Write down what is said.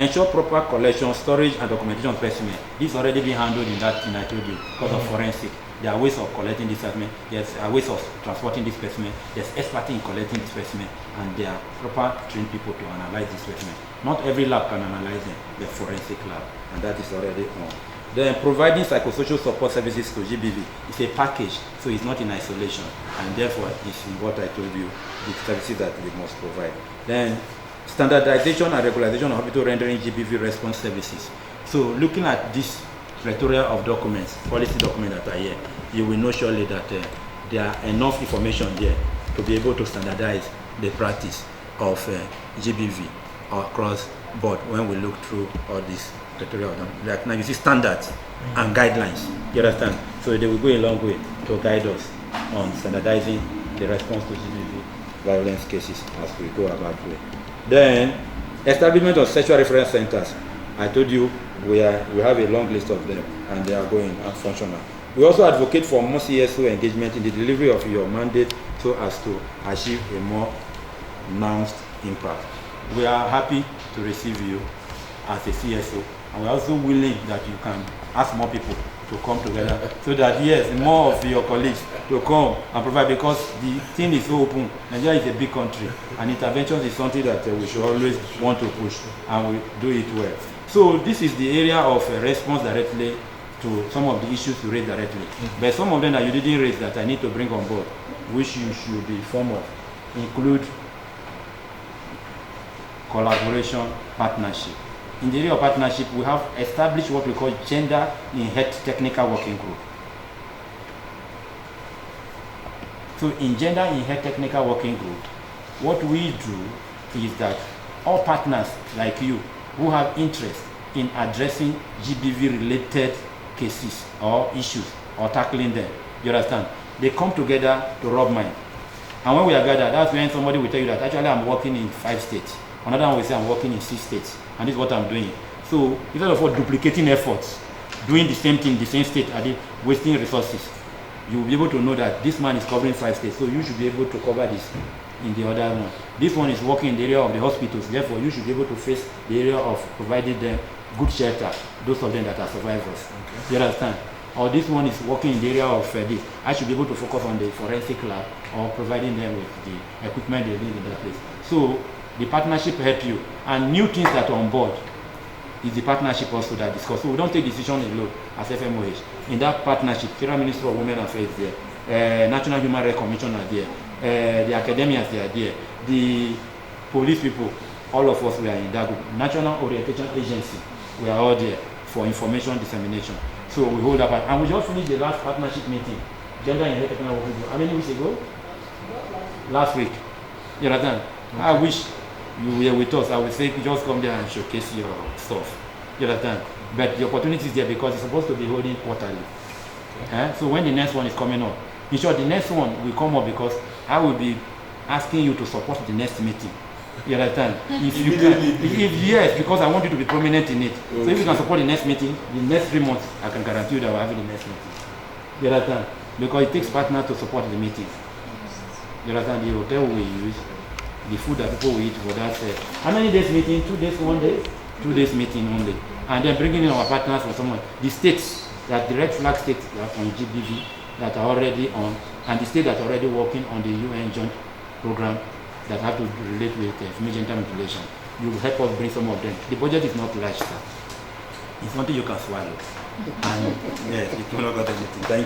Ensure proper collection, storage, and documentation of specimen. This is already being handled in that thing I told you because of forensic. There are ways of collecting this specimen. There are ways of transporting this specimen. There's expertise in collecting this specimen, and there are proper trained people to analyze this specimen. Not every lab can analyze them. The forensic lab, and that is already on. Then providing psychosocial support services to GBV is a package, so it's not in isolation, and therefore it's in what I told you, the services that we must provide. Then standardization and regularization of hospital rendering GBV response services. So looking at this plethora of documents, policy documents that are here, you will know surely that there are enough information there to be able to standardize the practice of GBV across board when we look through all these plethora of them. Like now you see standards and guidelines, you understand? So they will go a long way to guide us on standardizing the response to GBV violence cases as we go about it. Then establishment of sexual reference centers. I told you we have a long list of them, and they are going and functional. We also advocate for more CSO engagement in the delivery of your mandate so as to achieve a more pronounced impact. We are happy to receive you as a CSO, and we are also willing that you can ask more people to come together so that yes, more of your colleagues to come and provide, because the thing is so open. Nigeria is a big country, and interventions is something that we should always want to push, and we do it well. So this is the area of response directly to some of the issues you raised directly. But some of them that you didn't raise that I need to bring on board, which you should be informed of, include collaboration, partnership. In the area of partnership, we have established what we call Gender in Health Technical Working Group. So in Gender in Health Technical Working Group, what we do is that all partners like you who have interest in addressing GBV-related cases or issues or tackling them, you understand? They come together to rub mind. And when we are gathered, that's when somebody will tell you that actually I'm working in 5 states. Another one will say I'm working in 6 states, and this is what I'm doing. So instead of duplicating efforts, doing the same thing in the same state, and wasting resources, you will be able to know that this man is covering 5 states, so you should be able to cover this in the other one. This one is working in the area of the hospitals, therefore you should be able to face the area of providing them good shelter, those of them that are survivors. Okay. You understand? Or this one is working in the area of this. I should be able to focus on the forensic lab or providing them with the equipment they need in that place. So the partnership help you, and new things that are on board is the partnership also that discuss. So we don't take decisions alone as FMoH. In that partnership, Federal Minister of Women Affairs there, National Human Rights Commission are there, the academics they are there, the police people, all of us we are in that group. National Orientation Agency, we are all there for information dissemination. So we hold up, and we just finished the last partnership meeting, Gender in Health Technical Working Group. How many weeks ago? Last week. You understand? Okay. I wish you were with us. I would say just come there and showcase your stuff. You understand? But the opportunity is there because it's supposed to be holding quarterly. Okay. So when the next one is coming up, in short, the next one will come up because I will be asking you to support the next meeting. You understand? If you can, yes, because I want you to be prominent in it. Okay. So if you can support the next meeting, the next 3 months, I can guarantee you that we'll have the next meeting. You understand? Because it takes partners to support the meeting. You understand? The hotel we use, the food that people will eat for that. How many days meeting? 2 days, 1 day? 2 days meeting only. And then bringing in our partners for someone. The states, that the red flag states that are on GBV, that are already on, and the states that are already working on the UN joint program that have to relate with female genital mutilation. You will help us bring some of them. The budget is not large, sir. It's something you can swallow. And yes, it will not got anything. Thank you.